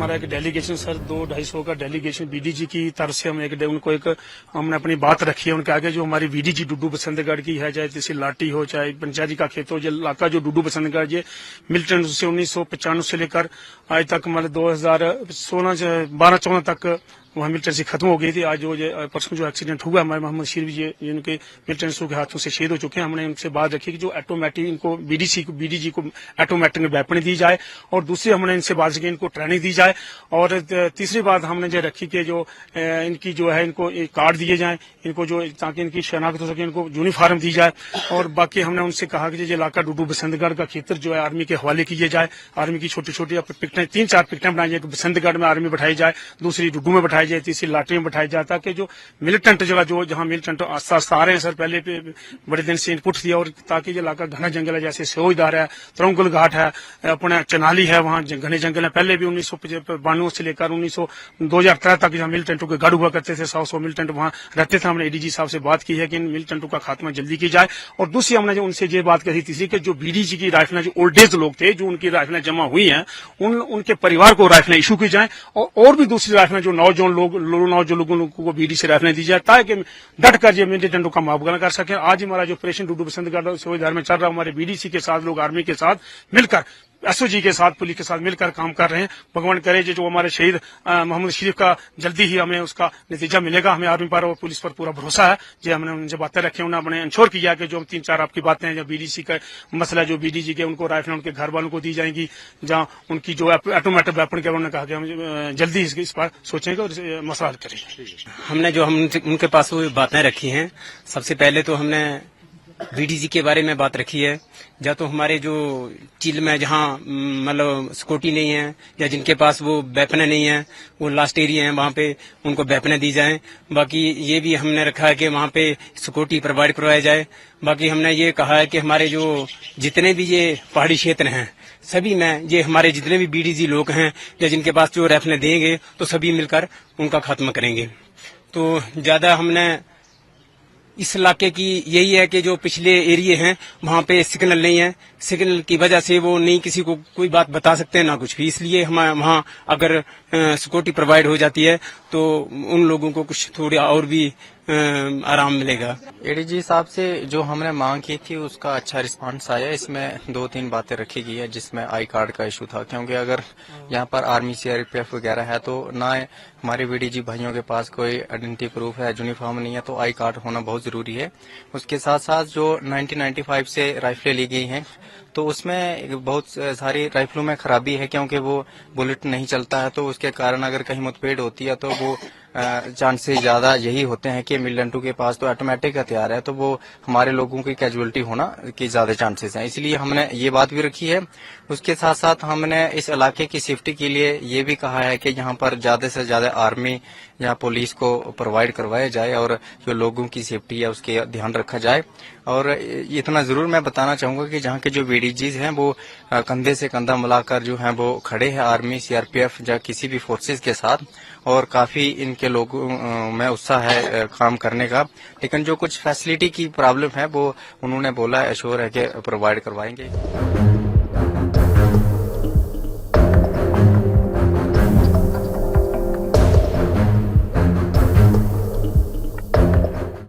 हमारा एक delegation sir 200-250 का डेलीगेशन बीडीजी की तरफ से हमने अपनी बात रखी है उनके आगे। जो हमारी बीडीजी डुड्डू बसंतगढ़ की है, चाहे जैसे लाटी हो चाहे पंचायती का खेत हो, जो इलाका जो डुड्डू बसंतगढ़ ये मिलिटेंट से 1995 से लेकर आज तक मतलब 2016 से 12-14 तक वहाँ मिलिटेंसी खत्म हो गई थी। आज जो परसों जो एक्सीडेंट हुआ हमारे मोहम्मद शरीफ जी इनके मिलिटेंट्सों के हाथों से शहीद हो चुके हैं। हमने उनसे बात रखी कि जो ऑटोमेटिक इनको बीडीजी को ऑटोमेटिक वेपन दी जाए, और दूसरी हमने इनसे बात की इनको ट्रेनिंग दी जाए, और तीसरी बात हमने जो रखी कि जो इनकी जो है इनको कार्ड दिए जाए इनको, जो ताकि इनकी शनाख्त हो सके, इनको यूनिफॉर्म दी जाए। और बाकी हमने उनसे कहा कि जो इलाका डुड्डू बसंतगढ़ का क्षेत्र जो है आर्मी के हवाले किए जाए। आर्मी की छोटी छोटी पिकटें 3-4 पिकटें बनाई जाए, बसंतगढ़ में आर्मी बैठाई जाए, दूसरी डुड्डू में बैठाई जाए, तीसरी लाठी में बैठाई जाए, ताकि जो मिलिटेंट जगह जो जहां मिलिटेंट आस्ता आस्ता आ रहे हैं सर, पहले बड़े दिन से इनपुट दिया, और ताकि जो इलाका घना जंगल है, जैसे सोजदार है, तरंगुल घाट है, अपने चनाली है, वहां घने जंगल है। पहले भी 1992 से लेकर 2013 तक जहाँ मिलिटेंटों के गढ़ हुआ करते थे, 100 मिलिटेंट वहां रहते थे। हमने एडीजी साहब से बात की है कि इन मिलिटेंटों का खात्मा जल्दी की जाए। और दूसरी हमने जो उनसे ये बात कही थी कि जो बीडीजी की राइफलें, जो ओल्ड एज लोग थे, जो उनकी राइफलें जमा हुई हैं, उनके परिवार को राइफलें इशू की जाए, और भी दूसरी राइफलें जो नौजवान लोगों को बीडी से राइफलें दी जाए, ताकि डट कर ये मिलिटेंटों का मुकाबला कर सके। आज हमारा जो ऑपरेशन डुड्डू बसंतगढ़ सोजदार में चल रहा है, हमारे बीडीसी के साथ लोग आर्मी के साथ मिलकर, एसओजी के साथ, पुलिस के साथ मिलकर काम कर रहे हैं। भगवान करे जो हमारे शहीद मोहम्मद शरीफ का जल्दी ही हमें उसका नतीजा मिलेगा। हमें आर्मी पर और पुलिस पर पूरा भरोसा है। जो हमने उनसे बातें रखी, उन्होंने इंश्योर किया कि जो 3-4 आपकी बातें हैं, जो बीडीसी का मसला, जो बीडीजी के उनको राइफलें उनके घर वालों को दी जाएंगी, जहां उनकी जो ऑटोमेटिक वेपन के, उन्होंने कहा कि हम जल्दी इस पर सोचेंगे और मसला हल करेंगे। हमने जो उनके पास वो बातें रखी हैं, सबसे पहले तो हमने बीडीजी के बारे में बात रखी है। या तो हमारे जो चिल में जहाँ मतलब सिक्योरिटी नहीं है, या जिनके पास वो वेपने नहीं है, वो लास्ट एरिया है, वहाँ पे उनको वेपने दी जाएं। बाकी ये भी हमने रखा है कि वहाँ पे सिक्योरिटी प्रोवाइड करवाया जाए। बाकी हमने ये कहा है कि हमारे जो जितने भी ये पहाड़ी क्षेत्र हैं, सभी में ये हमारे जितने भी बीडीजी लोग हैं या जिनके पास जो राइफलें देंगे, तो सभी मिलकर उनका खात्मा करेंगे। तो ज्यादा हमने इस इलाके की यही है कि जो पिछले एरिया हैं वहाँ पे सिग्नल नहीं है, सिग्नल की वजह से वो नहीं किसी को कोई बात बता सकते हैं ना कुछ भी। इसलिए हम वहाँ अगर सिक्योरिटी प्रोवाइड हो जाती है तो उन लोगों को कुछ थोड़ा और भी आराम मिलेगा। एडीजी साहब से जो हमने मांग की थी उसका अच्छा रिस्पांस आया। इसमें 2-3 बातें रखी गई है, जिसमें आई कार्ड का इशू था, क्योंकि अगर यहाँ पर आर्मी सीआरपीएफ वगैरह है तो ना हमारे बीडीजी भाइयों के पास कोई आइडेंटिटी प्रूफ है, यूनिफॉर्म नहीं है, तो आई कार्ड होना बहुत जरूरी है। उसके साथ साथ जो 1995 से राइफलें ली गई हैं, तो उसमें बहुत सारी राइफलों में खराबी है, क्योंकि वो बुलेट नहीं चलता है, तो उसके कारण अगर कहीं मुठभेड़ होती है तो वो चांसेस ज्यादा यही होते हैं कि मिलिटेंटों के पास तो ऑटोमेटिक हथियार है, तो वो हमारे लोगों की कैजुअलिटी होना की ज्यादा चांसेस हैं। इसलिए हमने ये बात भी रखी है। उसके साथ साथ हमने इस इलाके की सेफ्टी के लिए ये भी कहा है कि यहाँ पर ज्यादा से ज्यादा आर्मी या पुलिस को प्रोवाइड करवाया जाए, और जो लोगों की सेफ्टी है उसके ध्यान रखा जाए। और इतना जरूर मैं बताना चाहूंगा कि जहाँ के जो बीडीजीज हैं वो कंधे से कंधा मिलाकर जो है वो खड़े हैं आर्मी सीआरपीएफ या किसी भी फोर्सेज के साथ, और काफी इनके लोगों में उत्साह है काम करने का। लेकिन जो कुछ फैसिलिटी की प्रॉब्लम है वो उन्होंने बोला है, एश्योर है कि प्रोवाइड करवाएंगे।